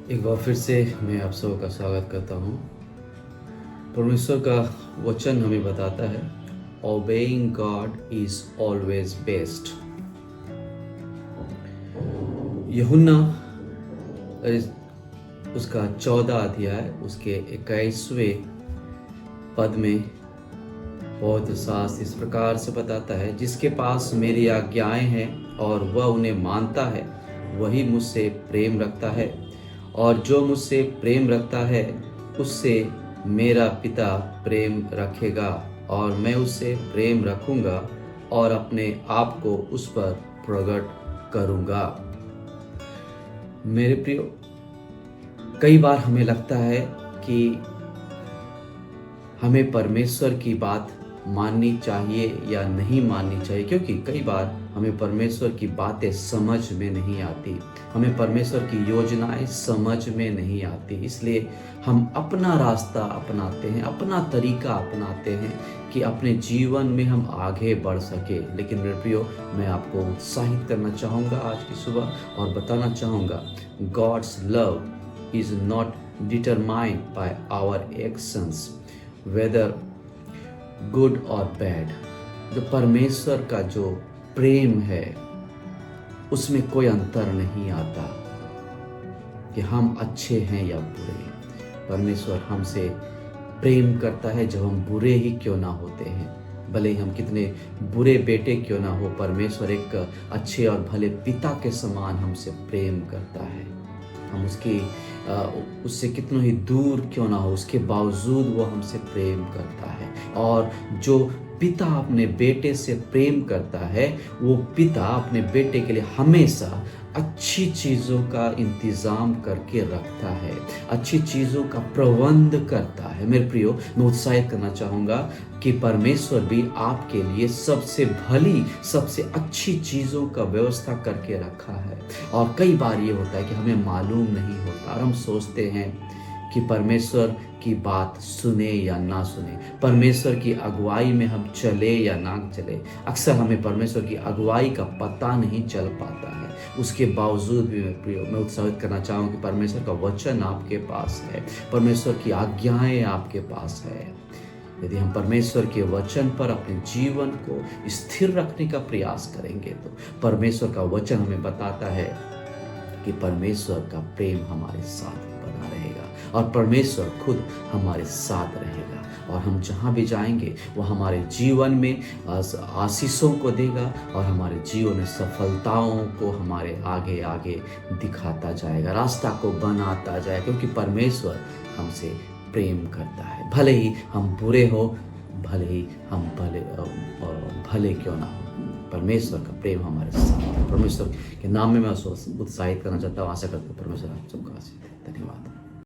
एक बार फिर से मैं आप सबों का स्वागत करता हूँ। परमेश्वर का वचन हमें बताता है, obeying God is always best. यूहन्ना उसका 14 अध्याय उसके 21वें पद में बहुत साफ इस प्रकार से बताता है, जिसके पास मेरी आज्ञाएं हैं और वह उन्हें मानता है वही मुझसे प्रेम रखता है, और जो मुझसे प्रेम रखता है उससे मेरा पिता प्रेम रखेगा, और मैं उससे प्रेम रखूंगा और अपने आप को उस पर प्रकट करूंगा। मेरे प्रियो, कई बार हमें लगता है कि हमें परमेश्वर की बात माननी चाहिए या नहीं माननी चाहिए, क्योंकि कई बार हमें परमेश्वर की बातें समझ में नहीं आती, हमें परमेश्वर की योजनाएं समझ में नहीं आती। इसलिए हम अपना रास्ता अपनाते हैं, अपना तरीका अपनाते हैं कि अपने जीवन में हम आगे बढ़ सके। लेकिन मेरे प्रियो, मैं आपको उत्साहित करना चाहूँगा आज की सुबह और बताना चाहूँगा, God's love is not determined by our actions whether good और बैड। जो परमेश्वर का जो प्रेम है उसमें कोई अंतर नहीं आता कि हम अच्छे हैं या बुरे। परमेश्वर हमसे प्रेम करता है जब हम बुरे ही क्यों ना होते हैं, भले ही हम कितने बुरे बेटे क्यों ना हो, परमेश्वर एक अच्छे और भले पिता के समान हमसे प्रेम करता है। हम उससे कितनों ही दूर क्यों ना हो, उसके बावजूद वो हमसे प्रेम करता है। और जो पिता अपने बेटे से प्रेम करता है, वो पिता अपने बेटे के लिए हमेशा अच्छी चीज़ों का इंतज़ाम करके रखता है, अच्छी चीज़ों का प्रबंध करता है। मेरे प्रियो, मैं उत्साहित करना चाहूँगा कि परमेश्वर भी आपके लिए सबसे भली, सबसे अच्छी चीज़ों का व्यवस्था करके रखा है। और कई बार ये होता है कि हमें मालूम नहीं होता और हम सोचते हैं कि परमेश्वर की बात सुने या ना सुने, परमेश्वर की अगुवाई में हम चले या ना चले। अक्सर हमें परमेश्वर की अगुवाई का पता नहीं चल पाता है। उसके बावजूद भी मैं उत्साहित करना चाहूँ कि परमेश्वर का वचन आपके पास है, परमेश्वर की आज्ञाएं आपके पास है। यदि हम परमेश्वर के वचन पर अपने जीवन को स्थिर रखने का प्रयास करेंगे तो परमेश्वर का वचन हमें बताता है कि परमेश्वर का प्रेम हमारे साथ बना रहेगा और परमेश्वर खुद हमारे साथ रहेगा, और हम जहाँ भी जाएंगे वो हमारे जीवन में आशीषों को देगा और हमारे जीवन में सफलताओं को हमारे आगे आगे दिखाता जाएगा, रास्ता को बनाता जाएगा, क्योंकि परमेश्वर हमसे प्रेम करता है। भले ही हम बुरे हो, भले ही हम भले क्यों ना हो, परमेश्वर का प्रेम हमारे साथ। परमेश्वर के नाम में मैं उत्साहित करना चाहता हूँ। आशा करता हूँ परमेश्वर आप सबका आशीर्वाद दे। धन्यवाद।